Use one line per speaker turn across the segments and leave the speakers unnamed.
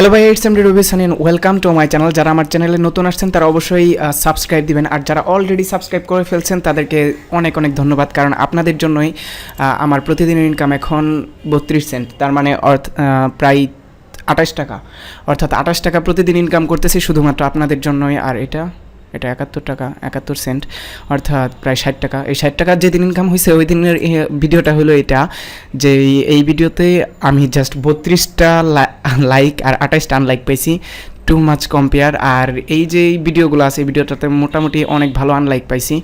Hello ভাই, it's MD Robi Sunny and welcome to my channel. যারা আমার চ্যানেলে নতুন আসছেন তারা অবশ্যই সাবস্ক্রাইব দিবেন, আর যারা অলরেডি সাবস্ক্রাইব করে ফেলছেন তাদেরকে অনেক অনেক ধন্যবাদ, কারণ আপনাদের জন্যই আমার প্রতিদিনের ইনকাম এখন 32 সেন্ট, তার মানে প্রায় 28 টাকা, অর্থাৎ 28 টাকা প্রতিদিন ইনকাম করতেছি শুধুমাত্র আপনাদের জন্যই। আর এটা 71 টাকা 71 সেন্ট, অর্থাৎ প্রায় 60 টাকা। এই 60 টাকার যেদিন ইনকাম হয়েছে ওই দিনের ভিডিওটা হলো এটা, যে এই ভিডিওতে আমি জাস্ট 32টা লাইক আর 28টা আনলাইক পাইছি, টু মাচ কম্পেয়ার। আর এই যে ভিডিওগুলো আছে এই ভিডিওটাতে মোটামুটি অনেক ভালো আনলাইক পাইছি।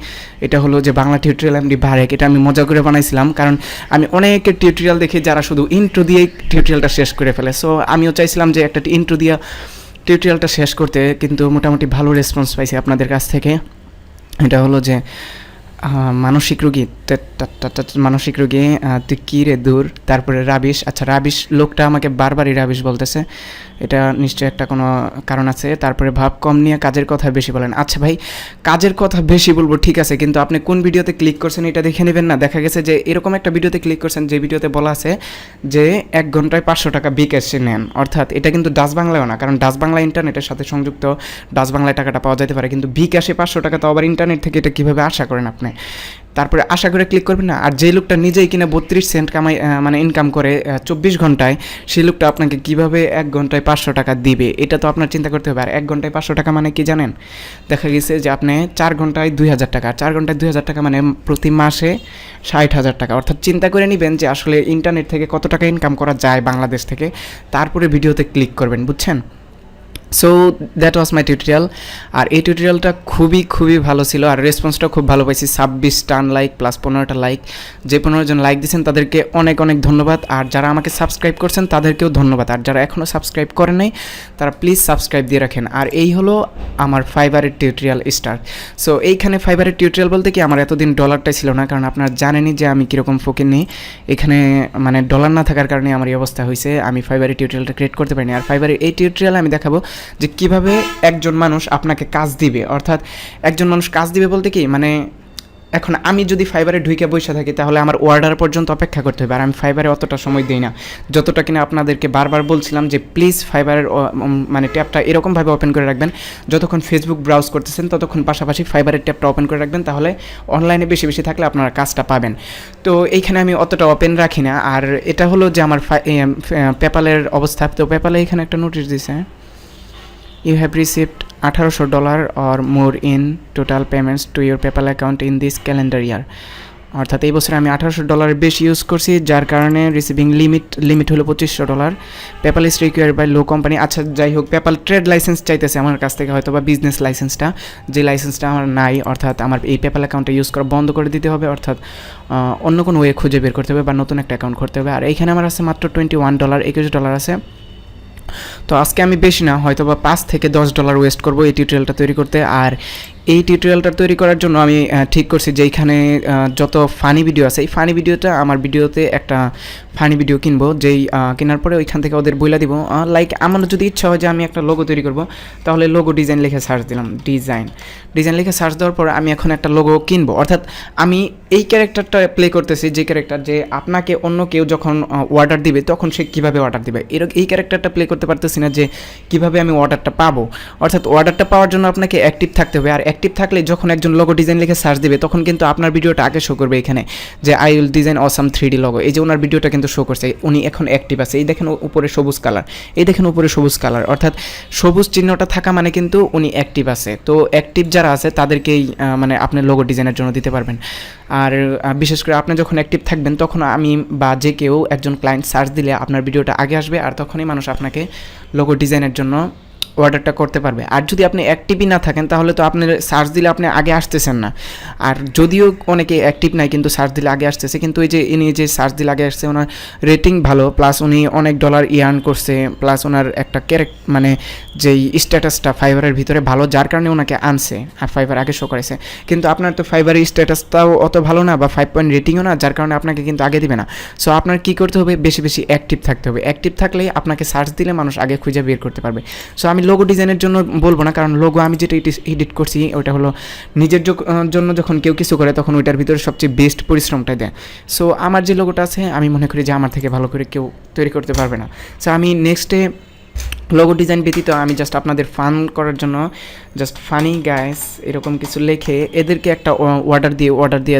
এটা হলো যে বাংলা টিউটোরিয়াল এমডি বারেক, এটা আমি মজা করে বানাইছিলাম, কারণ আমি অনেকের টিউটোরিয়াল দেখি যারা শুধু ইন্ট্রো দিয়ে টিউটোরিয়ালটা শেষ করে ফেলে। সো আমিও চাইছিলাম যে একটা ইন্ট্রো দিয়ে টিউটোরিয়ালটা শেষ করতে, কিন্তু মোটামুটি ভালো রেসপন্স পাইছি আপনাদের কাছ থেকে। এটা হলো যে মানসিক রোগী, মানসিক রোগী তুই কী রে দূর, তারপরে রাবিশ। আচ্ছা, রাবিশ লোকটা আমাকে বারবারই রাবিশ বলতেছে, এটা নিশ্চয়ই একটা কোনো কারণ আছে। তারপরে ভাব কম নিয়ে কাজের কথা বেশি বলেন। আচ্ছা ভাই, কাজের কথা বেশি বলবো ঠিক আছে, কিন্তু আপনি কোন ভিডিওতে ক্লিক করছেন এটা দেখে নেবেন না। দেখা গেছে যে এরকম একটা ভিডিওতে ক্লিক করছেন যে ভিডিওতে বলা আছে যে 1 ঘন্টায় 500 টাকা বিকাশে নেন, অর্থাৎ এটা কিন্তু ডাচ বাংলায়ও না, কারণ ডাচ বাংলা ইন্টারনেটের সাথে সংযুক্ত, ডাচ বাংলায় টাকাটা পাওয়া যেতে পারে, কিন্তু বিকাশে 500 টাকা তো আবার ইন্টারনেট থেকে, এটা কীভাবে আশা করেন আপনি? তারপরে আশা করে ক্লিক করবেন না। আর যে লোকটা নিজেই কিনা 32 সেন্ট মানে ইনকাম করে 24 ঘন্টায়, সেই লোকটা আপনাকে কীভাবে 1 ঘন্টায় 500 টাকা দিবে, এটা তো আপনার চিন্তা করতে হবে। আর 1 ঘন্টায় 500 টাকা মানে কি জানেন? দেখা গেছে যে আপনি 4 ঘন্টায় 2000 টাকা, 4 ঘন্টায় 2000 টাকা মানে প্রতি মাসে 60,000 টাকা। অর্থাৎ চিন্তা করে নেবেন যে আসলে ইন্টারনেট থেকে কত টাকা ইনকাম করা যায় বাংলাদেশ থেকে, তারপরে ভিডিওতে ক্লিক করবেন, বুঝছেন? So that was my tutorial. আর এই টিউটোরিয়ালটা খুবই ভালো ছিল, আর রেসপন্সটা খুব ভালো পাইছি। 26টা আনলাইক প্লাস 15টা লাইক, যে 15 জন লাইক দিয়েছেন তাদেরকে অনেক অনেক ধন্যবাদ। আর যারা আমাকে সাবস্ক্রাইব করছেন তাদেরকেও ধন্যবাদ, আর যারা এখনও সাবস্ক্রাইব করেন নাই তারা প্লিজ সাবস্ক্রাইব দিয়ে রাখেন। আর এই হলো আমার ফাইবারের টিউটোরিয়াল স্টার্ট। সো এইখানে ফাইবারের টিউটোরিয়াল বলতে কি, আমার এতদিন ডলারটাই ছিল না, কারণ আপনারা জানেনই যে আমি কীরকম ফকির নেই। এখানে মানে ডলার না থাকার কারণে আমার এই অবস্থা হয়েছে, আমি ফাইবারের টিউটোরিয়ালটা ক্রিয়েট করতে পারিনি। আর ফাইবারের এই টিউটোরিয়ালে আমি দেখাবো যে কিভাবে একজন মানুষ আপনাকে কাজ দিবে, অর্থাৎ একজন মানুষ কাজ দিবে বলতে কি, মানে এখন আমি যদি ফাইবারে ঢুকে বসে থাকি তাহলে আমার অর্ডার পর্যন্ত অপেক্ষা করতে হবে, আর আমি ফাইবারে অতটা সময় দিই না, যতটা কিনা আপনাদেরকে বারবার বলছিলাম যে প্লিজ ফাইবারের মানে ট্যাবটা এরকমভাবে ওপেন করে রাখবেন, যতক্ষণ ফেসবুক ব্রাউজ করতেছেন ততক্ষণ পাশাপাশি ফাইবারের ট্যাবটা ওপেন করে রাখবেন, তাহলে অনলাইনে বেশি বেশি থাকলে আপনারা কাজটা পাবেন। তো এইখানে আমি অতটা ওপেন রাখি না। আর এটা হলো যে আমার পেপ্যালের অবস্থা। তো পেপ্যালে এখানে একটা নোটিশ দিছে, You have received $1800 or more in total payments to your PayPal account in this calendar year. অর্থাৎ এই বছরে আমি $1800 বেশি ইউজ করছি, যার কারণে রিসিভিং লিমিট হলো $2500। PayPal is required by law company. আচ্ছা যাই হোক, পেপ্যাল ট্রেড লাইসেন্স চাইতেছে আমার কাছ থেকে, হয়তো বা বিজনেস লাইসেন্সটা, যে লাইসেন্সটা আমার নাই, অর্থাৎ আমার এই পেপ্যাল অ্যাকাউন্টে ইউজ করা বন্ধ করে দিতে হবে, অর্থাৎ অন্য কোনো ওয়ে খুঁজে বের করতে হবে বা নতুন একটা অ্যাকাউন্ট করতে হবে। আর এইখানে আমার আছে মাত্র $21, $21 আছে। তো আজকে আমি বেশি না, হয়তো বা $5 থেকে $10 ওয়েস্ট করবো এই টিউটোরিয়ালটা তৈরি করতে। আর এই টিউটোরিয়ালটা তৈরি করার জন্য আমি ঠিক করছি যে এইখানে যত ফানি ভিডিও আছে, এই ফানি ভিডিওটা আমার ভিডিওতে একটা ফানি ভিডিও কিনবো, যেই কেনার পরে ওইখান থেকে ওদের বইলা দিব। লাইক আমার যদি ইচ্ছা হয় যে আমি একটা লোগো তৈরি করব, তাহলে লোগো ডিজাইন লিখে সার্চ দিলাম, ডিজাইন লিখে সার্চ দেওয়ার পর আমি এখন একটা লোগো কিনবো। অর্থাৎ আমি এই ক্যারেক্টারটা প্লে করতেছি, যে ক্যারেক্টার যে আপনাকে অন্য কেউ যখন অর্ডার দিবে তখন সে কীভাবে অর্ডার দিবে, এই ক্যারেক্টারটা প্লে করতে পারতেছি না যে কীভাবে আমি অর্ডারটা পাবো। অর্থাৎ অর্ডারটা পাওয়ার জন্য আপনাকে অ্যাক্টিভ থাকতে হবে, আর অ্যাক্টিভ থাকলে যখন একজন লোগো ডিজাইন লিখে সার্চ দিবে তখন কিন্তু আপনার ভিডিওটা আগে শো করবে এখানে, যে I will design awesome 3D logo. এই যে ওনার ভিডিওটা কিন্তু শো করছে, উনি এখন অ্যাক্টিভ আছে। এই দেখেন উপরে সবুজ কালার, অর্থাৎ সবুজ চিহ্নটা থাকা মানে কিন্তু উনি অ্যাক্টিভ আছে। তো অ্যাক্টিভ যারা আছে তাদেরকেই মানে আপনি লোগো ডিজাইনের জন্য দিতে পারবেন। আর বিশেষ করে আপনি যখন অ্যাক্টিভ থাকবেন তখন আমি বা যে কেউ একজন ক্লায়েন্ট সার্চ দিলে আপনার ভিডিওটা আগে আসবে, আর তখনই মানুষ আপনাকে লোগো ডিজাইনের জন্য অর্ডারটা করতে পারবে। আর যদি আপনি অ্যাক্টিভই না থাকেন তাহলে তো আপনি সার্চ দিলে আপনি আগে আসতেছেন না। আর যদিও অনেকে অ্যাক্টিভ নাই কিন্তু সার্চ দিলে আগে আসতেছে, কিন্তু এই যে ইনি যে সার্চ দিলে আগে আসছে, ওনার রেটিং ভালো, প্লাস উনি অনেক ডলার ইয়ার্ন করছে, প্লাস ওনার একটা মানে যেই স্ট্যাটাসটা ফাইবারের ভিতরে ভালো, যার কারণে ওনাকে আনছে আর ফাইবার আগে শো করেছে। কিন্তু আপনার তো ফাইবারের স্ট্যাটাসটাও অত ভালো না, বা 5 পয়েন্ট রেটিংও না, যার কারণে আপনাকে কিন্তু আগে দিবে না। সো আপনার কী করতে হবে, বেশি বেশি অ্যাক্টিভ থাকতে হবে। অ্যাক্টিভ থাকলেই আপনাকে সার্চ দিলে মানুষ আগে খুঁজে বের করতে পারবে। সো আমি লোগো ডিজাইনের জন্য বলবো না, কারণ লোগো আমি যেটা এডিট করছি ওটা হলো নিজের জন্য, যখন কেউ কিছু করে তখন ওইটার ভিতরে সবচেয়ে বেস্ট পরিশ্রমটাই দেয়। সো আমার যে লোগোটা আছে আমি মনে করি যে আমার থেকে ভালো করে কেউ তৈরি করতে পারবে না। সো আমি নেক্সটে লোগো ডিজাইন ব্যতীত আমি জাস্ট আপনাদের ফান করার জন্য জাস্ট ফানি গাইস এরকম কিছু লিখে এদেরকে একটা অর্ডার দিয়ে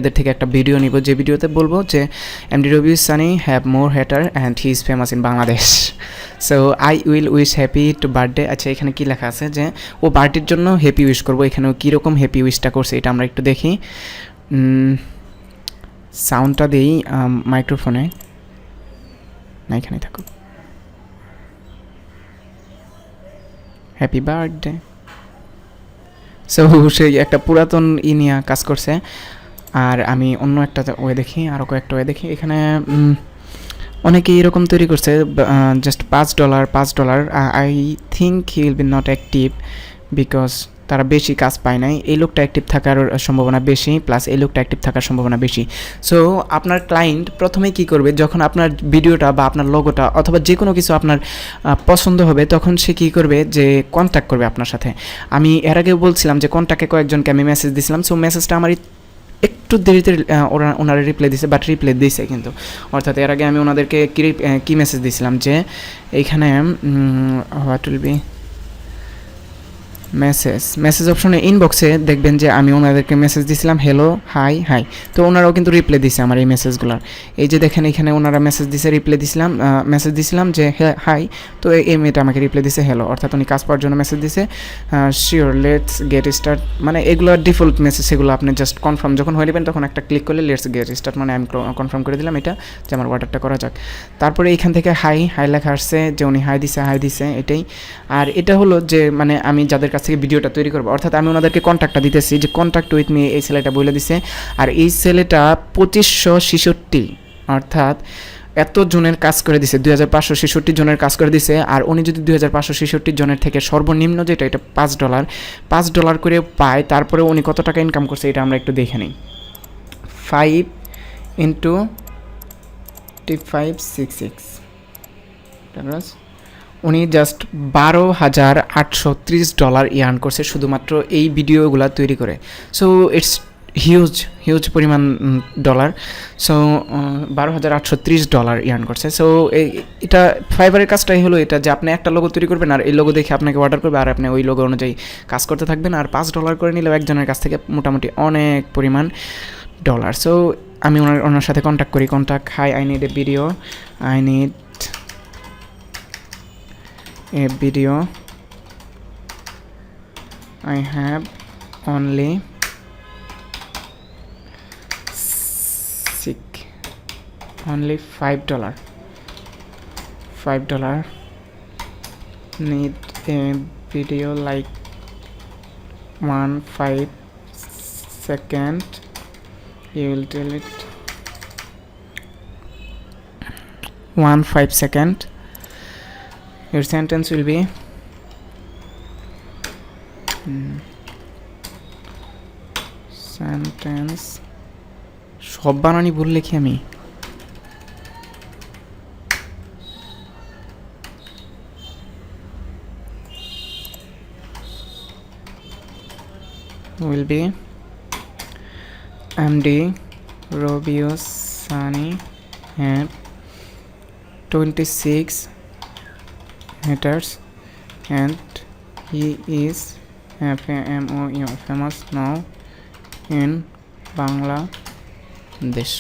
এদের থেকে একটা ভিডিও নিব, যে ভিডিওতে বলবো যে MD Robi Sunny have more hater and he is famous in Bangladesh, so I will wish happy to birthday. আচ্ছা এখানে কী লেখা আছে যে ও বার্থডের জন্য হ্যাপি উইশ করবো, এখানেও কীরকম হ্যাপি উইশটা করছে এটা আমরা একটু দেখি। সাউন্ডটা দিই মাইক্রোফোনে, না এখানে থাকুক। Happy birthday. সো সেই একটা পুরাতন নিয়ে কাজ করছে। আর আমি অন্য একটা ওয়ে দেখি, আরও কয়েকটা ওয়ে দেখি। এখানে অনেকে এরকম তৈরি করছে just $5 I think he will be not active because তারা বেশি কাজ পায় নাই। এই লোকটা অ্যাক্টিভ থাকার সম্ভাবনা বেশি, প্লাস এই লোকটা অ্যাক্টিভ থাকার সম্ভাবনা বেশি। সো আপনার ক্লায়েন্ট প্রথমেই কী করবে, যখন আপনার ভিডিওটা বা আপনার লোগোটা অথবা যে কোনো কিছু আপনার পছন্দ হবে, তখন সে কী করবে যে কন্ট্যাক্ট করবে আপনার সাথে। আমি এর আগে বলছিলাম যে কন্ট্যাক্টে কয়েকজনকে আমি মেসেজ দিয়েছিলাম, সো মেসেজটা আমার একটু দেরিতে ওনারা রিপ্লাই দিয়েছে, বাট রিপ্লাই দিয়েছে কিন্তু। অর্থাৎ এর আগে আমি ওনাদেরকে কী মেসেজ দিয়েছিলাম যে এইখানে হোয়াট উইল বি মেসেজ অপশনে ইনবক্সে দেখবেন যে আমি ওনাদেরকে মেসেজ দিয়েছিলাম হ্যালো হাই, তো ওনারাও কিন্তু রিপ্লাই দিয়েছে আমার এই মেসেজগুলোর। এই যে দেখেন এখানে ওনারা মেসেজ দিয়েছিলাম যে হাই, তো এই মেয়েটা আমাকে রিপ্লাই দিয়েছে হ্যালো, অর্থাৎ উনি কাজ পাওয়ার জন্য মেসেজ দিয়েছে। শিওর লেটস গেট স্টার্ট, মানে এগুলো ডিফল্ট মেসেজ, সেগুলো আপনি জাস্ট কনফার্ম যখন হয়ে নেবেন তখন একটা ক্লিক করলে লেটস গেট স্টার্ট, মানে আমি কনফার্ম করে দিলাম এটা যে আমার অর্ডারটা করা যাক। তারপরে এইখান থেকে হাই লেখা আসছে যে উনি হাই দিছে এটাই। আর এটা হলো যে মানে আমি যাদের কাছ থেকে ভিডিওটা তৈরি করবো, অর্থাৎ আমি ওনাদেরকে কন্ট্যাক্টটা দিতেছি যে কন্ট্যাক্ট উইথ মি, এই ছেলেটা বলে দিছে। আর এই ছেলেটা 2566, অর্থাৎ এত জনের কাজ করে দিছে, 2566 জনের কাজ করে দিছে। আর উনি যদি 2566 জনের থেকে সর্বনিম্ন যেটা এটা $5 করে পায়, তারপরে উনি কত টাকা ইনকাম করছে এটা আমরা একটু দেখে নিই। 5 × 566 উনি জাস্ট $12,830 ইয়ার্ন করছে শুধুমাত্র এই ভিডিওগুলো তৈরি করে। সো ইটস হিউজ পরিমাণ ডলার। সো $12,830 ইয়ার্ন করছে। সো এটা ফাইবারের কাজটাই হলো এটা যে আপনি একটা লোগো তৈরি করবেন আর এই লোগো দেখে আপনাকে অর্ডার করবে, আর আপনি ওই লোগো অনুযায়ী কাজ করতে থাকবেন। আর $5 করে নিলেও একজনের কাছ থেকে মোটামুটি অনেক পরিমাণ ডলার। সো আমি ওনার সাথে কন্ট্যাক্ট করি। Hi, I need a video, I have only $5 need a video like 1-5 second, you will tell it 1-5 second. Your sentence will be sentence সব বানানি ভুল লিখি আমি। will be MD Robio Sani and 26 haters and he is famous now in Bangladesh.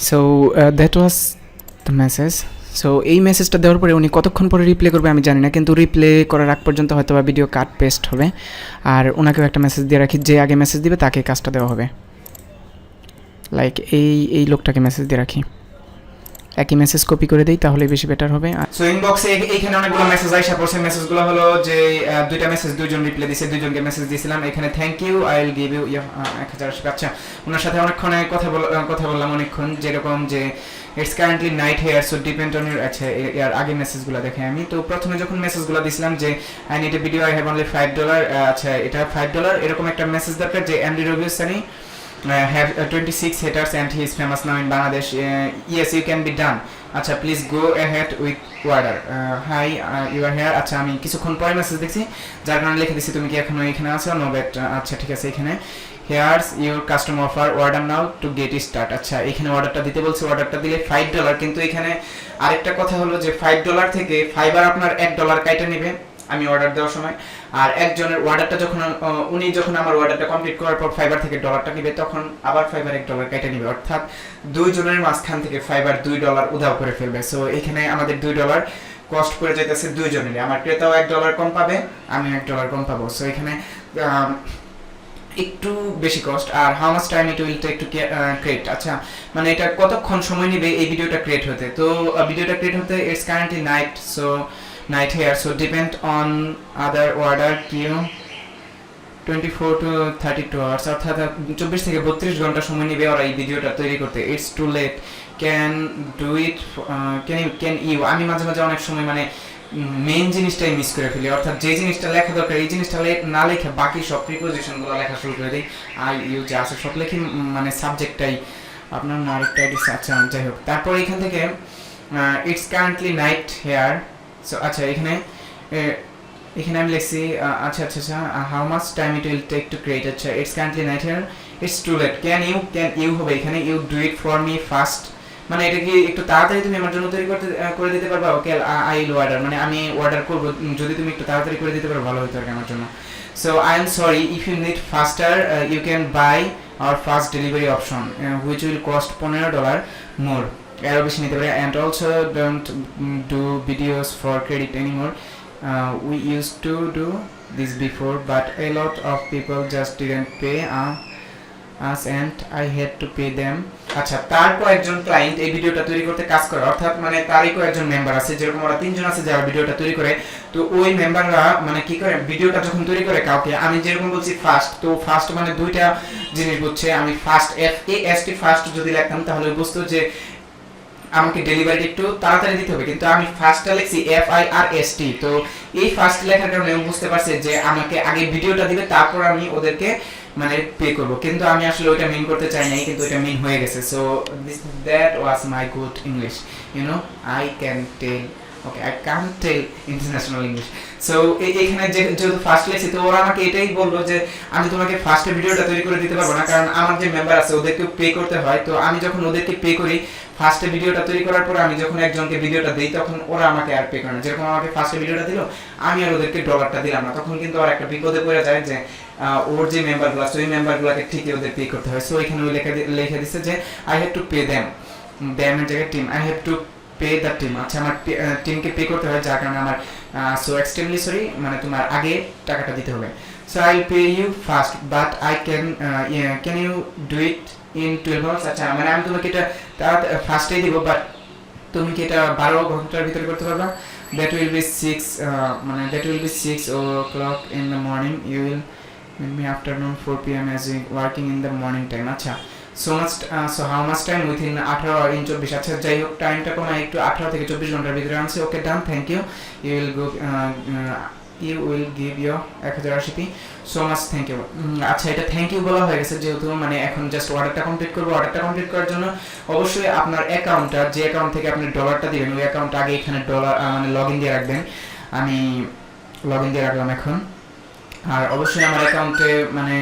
So that was the message. So এই মেসেজটা দেওয়ার পরে উনি কতক্ষণ পরে রিপ্লাই করবে আমি জানি না, কিন্তু রিপ্লাই করার আগ পর্যন্ত হয়তো বা ভিডিও কাট পেস্ট হবে। আর ওনাকেও একটা মেসেজ দিয়ে রাখি, যে আগে মেসেজ দিবে তাকে কাজটা দেওয়া হবে। লাইক এই লোকটাকে মেসেজ দিয়ে রাখি, একই মেসেজ কপি করে দেই, তাহলে বেশি বেটার হবে। সো ইনবক্সে এইখানে অনেকগুলো মেসেজ আইসা পড়ছে। মেসেজগুলো হলো যে দুইটা মেসেজ, দুইজন রিপ্লাই দিয়েছে, দুইজনকে মেসেজ দিয়েছিলাম। এখানে thank you, I will give you 1000। আচ্ছা, ওনার সাথে অনেকক্ষণ কথা বললাম অনেকক্ষণ, যেরকম যে it's currently night here so depend on your. আচ্ছা, এর আগে মেসেজগুলো দেখে আমি তো প্রথমে যখন মেসেজগুলো দিয়েছিলাম যে I need a video, I have only $5। আচ্ছা, এটা $5 এরকম একটা মেসেজ দরকার যে MD Robi Sunny have 26 haters and he is famous now in Bangladesh. Yes, you can be done. আচ্ছা please go ahead with order. Hi you are here. আচ্ছা আমি কিছুক্ষণ পরে মেসেজ দেখছি যার কারণে লিখে দিচ্ছি তুমি কি এখনো এখানে আছো? No but. আচ্ছা ঠিক আছে, এখানে here's your customer offer order now to get start. আচ্ছা এখানে অর্ডারটা দিতে বলছে, অর্ডারটা দিলে $5, কিন্তু এখানে আরেকটা কথা হলো যে $5 থেকে ফাইবার আপনার $1 কাইটা নেবে আমি অর্ডার দেওয়ার সময়। আর একজনের অর্ডারটা যখন উনি যখন আমার অর্ডারটা কমপ্লিট করার পর ফাইবার থেকে ডলারটা নিবে তখন আবার ফাইবার $1 কেটে নিবে, অর্থাৎ দুইজনের মাঝখান থেকে ফাইবার $2 উধাও করে ফেলবে। সো এখানে আমাদের $2 কস্ট পড়ে যাইতেছে দুইজনেরই। আমার ক্রেতাও $1 কম পাবে, আমি $1 কম পাবো। সো এখানে একটু বেশি কস্ট। আর how much time it will take to create, আচ্ছা মানে এটা কতক্ষণ সময় নেবে এই ভিডিওটা ক্রিয়েট হতে? তো ভিডিওটা ক্রিয়েট হতে it's currently night, so night here, so depend on other order queue 24 to 32 hours, অর্থাৎ 24 থেকে 32 ঘন্টা সময় নেবে ওরা এই ভিডিওটা তৈরি করতে। It's too late, can do it, can you. আমি মাঝে মাঝে অনেক সময় মানে মেইন জিনিসটাই মিস করে ফেলি, অর্থাৎ যে জিনিসটা লেখা দরকার এই জিনিসটা না লেখে বাকি সব প্রিপোজিশনগুলো লেখা শুরু করে দিই। আই ইউ যা আছে সব লেখি, মানে সাবজেক্টটাই আপনার আরেকটাই দিচ্ছে। আচ্ছা যাই হোক, তারপর এখান থেকে it's currently night here. So আচ্ছা এখানে আমি লিখছি আচ্ছা how much time it will take to create. আচ্ছা it's currently night here, it's too late, can you হবে এখানে, you do it for me fast, মানে এটা কি একটু তাড়াতাড়ি তুমি আমার জন্য তৈরি করে দিতে পারবা? ওকে আই উইল অর্ডার, মানে আমি অর্ডার করব, যদি তুমি একটু তাড়াতাড়ি করে দিতে পারো ভালো হতো আর কি আমার জন্য। So I am sorry, if you need faster you can buy our fast delivery option which will cost $15 more. আরও বেশি নিতে পারে। And also don't do videos for credit anymore, we use to do this before but a lot of people just didn't pay us and I had to pay them. আচ্ছা তার কয়েকজন client এই ভিডিওটা তৈরি করতে কাজ করে, অর্থাৎ মানে তারই কয়েকজন মেম্বার আছে, যেরকম ওরা 3 জন আছে যারা ভিডিওটা তৈরি করে। তো ওই মেম্বাররা মানে কি করে ভিডিওটা যখন তৈরি করে কাউকে, আমি যেরকম বলছি ফার্স্ট, তো ফার্স্ট মানে দুইটা জিনিস বুঝছে। আমি ফার্স্ট FAST ফার্স্ট যদি লিখতাম তাহলে বুঝতো যে আমাকে ডেলিভারি একটু তাড়াতাড়ি দিতে হবে, কিন্তু আমি ফার্স্টটা লিখছি FIRST। তো এই ফার্স্ট লেখার কারণে বুঝতে পারছে যে আমাকে আগে ভিডিওটা দিবে তারপর আমি ওদেরকে মানে পে করব, কিন্তু আমি আসলে ওইটা মিন করতে চাই নাই, কিন্তু এটা মিন হয়ে গেছে। So that was my good English, you know I can tell, okay I can't tell international English. So এইখানে যেহেতু ফার্স্ট লেখছি তো ওরা আমাকে এটাই বললো যে আমি তোমাকে ফার্স্টে ভিডিওটা তৈরি করে দিতে পারবো না, কারণ আমার যে মেম্বার আছে ওদেরকেও পে করতে হয়। তো আমি যখন ওদেরকে পে করি ফার্স্টে ভিডিওটা তৈরি করার পর আমি যখন একজনকে ভিডিওটা দিই তখন ওরা আমাকে আর পে করে না। যেরকম আমাকে ফার্স্টে ভিডিওটা দিল আমি আর ওদেরকে $1টা দিলাম না, তখন কিন্তু আর একটা বিপদে পড়ে যায় যে ওর যে মেম্বারগুলো আছে ওই মেম্বারগুলোকে ঠিকই ওদের পে করতে হয়। সো এখানে ওই লেখা দিচ্ছে যে I have to pay them, দ্যামের জায়গায় team, I have to pay the team. আচ্ছা আমার টিমকে পে করতে হয় যার কারণে আমার সো এক্সট্রিমলি সরি, মানে তোমার আগে টাকাটা দিতে হবে। So I pay you first but I can you do it in 12 hours। আচ্ছা মানে আমি তোমাকে এটা ফার্স্টেই দিব, বাট তুমি কি এটা 12 ঘন্টার ভিতরে করতে পারবা? That will B 6 o'clock in the morning, you will meet me afternoon 4 p.m. as we working in the morning time। আচ্ছা so how much time within 18 or in 24। আচ্ছা যাই হোক টাইমটা কমায় একটু 18 থেকে 24 ঘন্টার ভিতরে আনছে। Okay done, thank you, you will give your 1080p so much, thank you। আচ্ছা এটা থ্যাংক ইউ বলা হয়ে গেছে, যেহেতু মানে এখন জাস্ট অর্ডারটা কমপ্লিট করব। অর্ডারটা কমপ্লিট করার জন্য অবশ্যই আপনার অ্যাকাউন্টটা, যে অ্যাকাউন্ট থেকে আপনি ডলারটা দিবেন ওই অ্যাকাউন্টটা আগে এখানে মানে লগইন দিয়ে রাখবেন। আমি লগইন দিয়ে রাখলাম এখন। আর অবশ্যই আমার অ্যাকাউন্টে মানে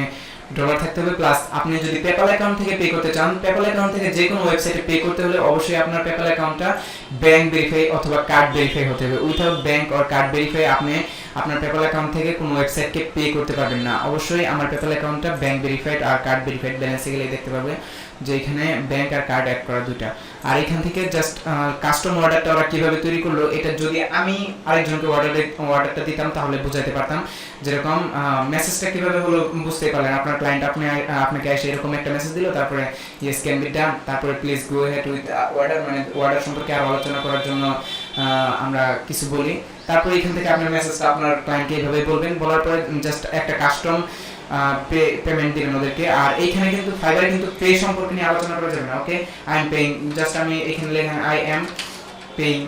ডলার থাকতে হবে, প্লাস আপনি যদি পেপ্যাল অ্যাকাউন্ট থেকে পে করতে চান, পেপ্যাল অ্যাকাউন্ট থেকে যে কোনো ওয়েবসাইটে পে করতে হলে অবশ্যই আপনার পেপ্যাল অ্যাকাউন্টটা ব্যাংক ভেরিফাই অথবা কার্ড ভেরিফাই হতে হবে। Without bank or card verify আপনি আপনার পেপ্যাল অ্যাকাউন্ট থেকে কোনো ওয়েবসাইটকে পে করতে পারবেন না। অবশ্যই আমার পেপ্যাল অ্যাকাউন্টটা ব্যাংক ভেরিফাইড আর কার্ড ভেরিফাইড, ব্যালেন্সে গেলেই দেখতে পাবে যে এখানে ব্যাংক আর কার্ড অ্যাড করা দুটা। আর এখান থেকে জাস্ট কাস্টম অর্ডারটা ওরা কীভাবে তৈরি করলো এটা যদি আমি আরেকজনকে অর্ডারটা দিতাম তাহলে বুঝাইতে পারতাম। যেরকম মেসেজটা কীভাবে হলো বুঝতেই পারলেন, আপনার ক্লায়েন্ট আপনাকে এসে এরকম একটা মেসেজ দিল, তারপরে ইয়েস ক্যান বি ডান, তারপরে please go head with order, মানে অর্ডার সম্পর্কে আরও আলোচনা করার জন্য আমরা কিছু বলি। তারপরে এখান থেকে আপনার মেসেজটা আপনার ক্লায়েন্টকে এইভাবে বলবেন, বলার পরে জাস্ট একটা কাস্টম পেমেন্ট দিবেন ওদেরকে। আর এইখানে কিন্তু ফাইবারে কিন্তু পে সম্পর্কে নিয়ে আলোচনা করা যাবে না। Okay I am paying, just আমি এখানে লেখেন আই এম পেইং,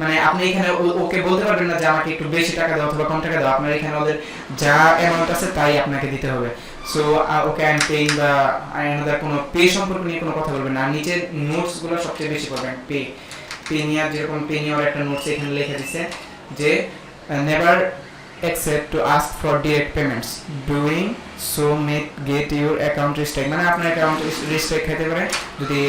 মানে আপনি এখানে ওকে বলতে পারবেন না যে আমাকে একটু বেশি টাকা দাও অথবা কম টাকা দাও, আপনার এখানে ওদের যা অ্যামাউন্ট আছে তাই আপনাকে দিতে হবে। So okay I am paying the another কোনো পে সম্পর্কে নিয়ে কোনো কথা বলবেন না। আর নিচের নোটসগুলো সবচেয়ে বেশি করবেন। পে নেওয়ার যেরকম পে নেওয়ার একটা নোটস এখানে লিখে দিচ্ছে যে never accept to ask for direct payments, doing so may get your account restrict, মানে আপনার অ্যাকাউন্ট রিস্ট্রিক্ট হতে পারে যদি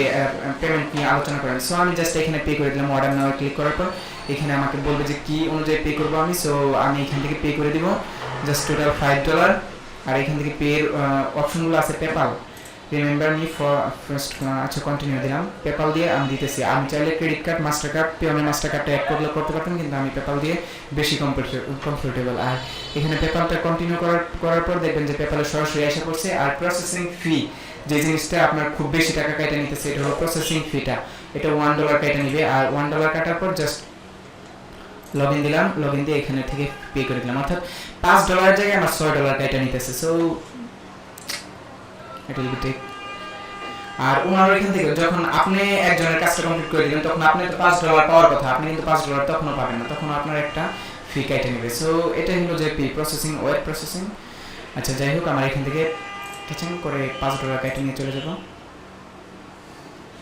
পেমেন্ট নিয়ে আলোচনা করেন। সো আমি জাস্ট এখানে পে করে দিলাম। অর্ডার নাও ক্লিক করার পর এখানে আমাকে বলবে যে কি অনুযায়ী পে করবো আমি। সো আমি এখান থেকে পে করে দিব জাস্ট টোটাল $5। আর এখান থেকে পে এর অপশনগুলো আছে PayPal, remember me for first, আচ্ছা কন্টিনিউ দিলাম। পেপাল দিয়ে আমি দিতেছি। আমি চাইলে credit card, master card, payment master কার্ডটা অ্যাড করতে পারতাম, কিন্তু আমি পেপাল দিয়ে বেশি কমফোর্টেবল। আর এখানে পেপালটা কন্টিনিউ করার পর দেখবেন যে পেপালে সরাসরি এসে পড়ছে। আর প্রসেসিং ফি যে জিনিসটা আপনার খুব বেশি টাকা কেটে নিতেছে, এটা হলো প্রসেসিং ফিটা। এটা $1 কেটে নিবে। আর $1 কাটার পর জাস্ট লগ ইন দিলাম। লগ ইন দিয়ে এখানে থেকে পে করে দিলাম। অর্থাৎ $5 জায়গায় আমার $6 কেটে নিতেছে। সো এটা লিখে। আর ওনার এখান থেকে যখন আপনি একজনের কাজটা কমপ্লিট করে দিলেন তখন আপনি তো $5 পাওয়ার কথা, আপনি কিন্তু $5 তখনও পাবেন না, তখন আপনার একটা ফি কেটে নেবে। সো এটা হলো যে পি প্রসেসিং, ওয়েব প্রসেসিং। আচ্ছা যাই হোক, আমার এখান থেকে কিচেন করে $5 কেটে নিয়ে চলে যাব,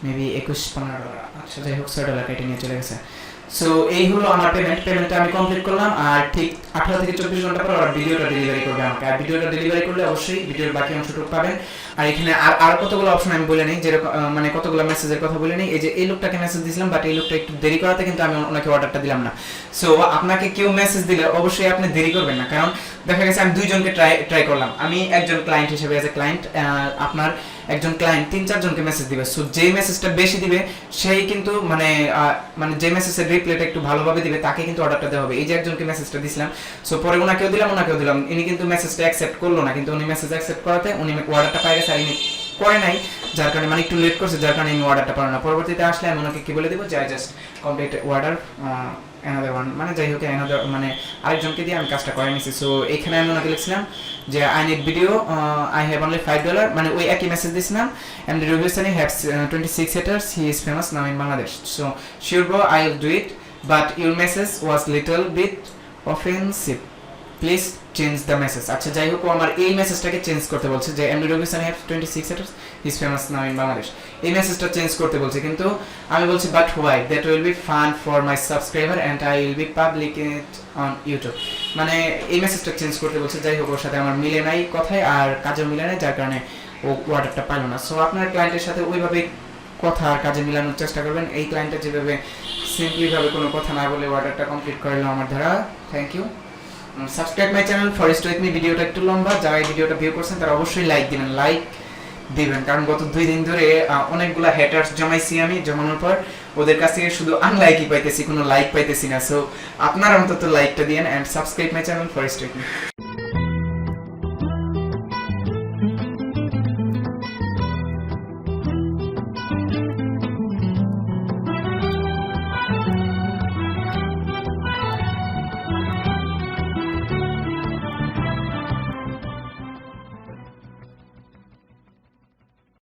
মেবি 21-15। আচ্ছা যাই হোক, $6 কেটে নিয়ে চলে গেছে। সো এই হলো আমার পেমেন্টটা আমি কমপ্লিট করলাম। আর ঠিক 18 থেকে 24 ঘন্টা পর ওরা ভিডিওটা ডেলিভারি করবে আমাকে। আর ভিডিওটা ডেলিভারি করলে অবশ্যই ভিডিওর বাকি অংশটুকু পাবেন। আর এখানে আর কতগুলো অপশন আমি বলে নিই, যেরকম মানে কতগুলো মেসেজের কথা বলে নিই। এই যে এই লোকটাকে মেসেজ দিয়েছিলাম, বাট এই লোকটা একটু দেরি করাতে কিন্তু আমি ওনাকে অর্ডারটা দিলাম না। সো আপনাকে কেউ মেসেজ দিলে অবশ্যই আপনি দেরি করবেন না, কারণ দেখা গেছে আমি দুইজনকে ট্রাই করলাম। আমি একজন ক্লায়েন্ট হিসেবে, এজ এ ক্লায়েন্ট, আপনার একজন ক্লায়েন্ট 3-4 জনকে মেসেজ দিবে। সো যেই মেসেজটা বেশি দিবে সেই কিন্তু মানে যে মেসেজের রিপ্লাইটা একটু ভালোভাবে দিবে তাকে কিন্তু অর্ডারটা দেওয়া হবে। এই যে একজনকে মেসেজটা দিছিলাম, সো পরে ওনাকেও দিলাম, ইনি কিন্তু মেসেজটা অ্যাকসেপ্ট করলো না, কিন্তু উনি মেসেজ অ্যাকসেপ্ট করাতে উনি অর্ডারটা পাই গেছে। আর ইনি করে নাই, যার কারণে মানে একটু লেট করছে, যার কারণে ইনি অর্ডারটা পারে না। পরবর্তীতে আসলে আমি ওনাকে কি বলে দেবো যে I just complete order another one, মানে যাই হোক অ্যানাদার মানে আরেকজনকে দিয়ে আমি কাজটা করে নিছি। সো এখানে আমি ওনাকে লিখছিলাম যে I need video, I have only $5, মানে ওই একই মেসেজ দিছিলাম। And the review saying has 26 haters, he is famous now in Bangladesh, so sure bro, I'll do it, but your message was little bit offensive, please change the message. আচ্ছা যাই হোক, আমার এই মেসেজটাকে change করতে বলছে যে MD রবিসন have 26 haters, he is famous now in Bangladesh. এই মেসেজটা চেঞ্জ করতে বলছে, কিন্তু আমি বলছি but why, that will be fun for my subscriber and I will be public it on YouTube. মানে এই মেসেজটা চেঞ্জ করতে বলছে। যাই হোক, ওর সাথে আমার মিলে নাই কথায়, আর কাজে মিলে নাই, যার কারণে ও অর্ডারটা পাইল না। সো আপনার ক্লায়েন্টের সাথে ওইভাবে কথা আর কাজে মিলানোর চেষ্টা করবেন। এই ক্লায়েন্টের যেভাবে সিম্পলিভাবে কোনো কথা না বলে অর্ডারটা কমপ্লিট করলো আমার দ্বারা। Thank you. Subscribe my channel for stay with me. ভিডিওটা একটু লম্বা, যারা এই ভিডিওটা ভিউ করছেন তারা অবশ্যই লাইক দিবেন, কারণ গত 2 দিন ধরে অনেকগুলা হ্যাটার্স জমাইছি আমি। জমানোর পর ওদের কাছ থেকে শুধু আনলাইকই পাইতেছি, কোনো লাইক পাইতেছি না। সো আপনারা অন্তত লাইকটা দিয়েন and subscribe my channel for stay with me.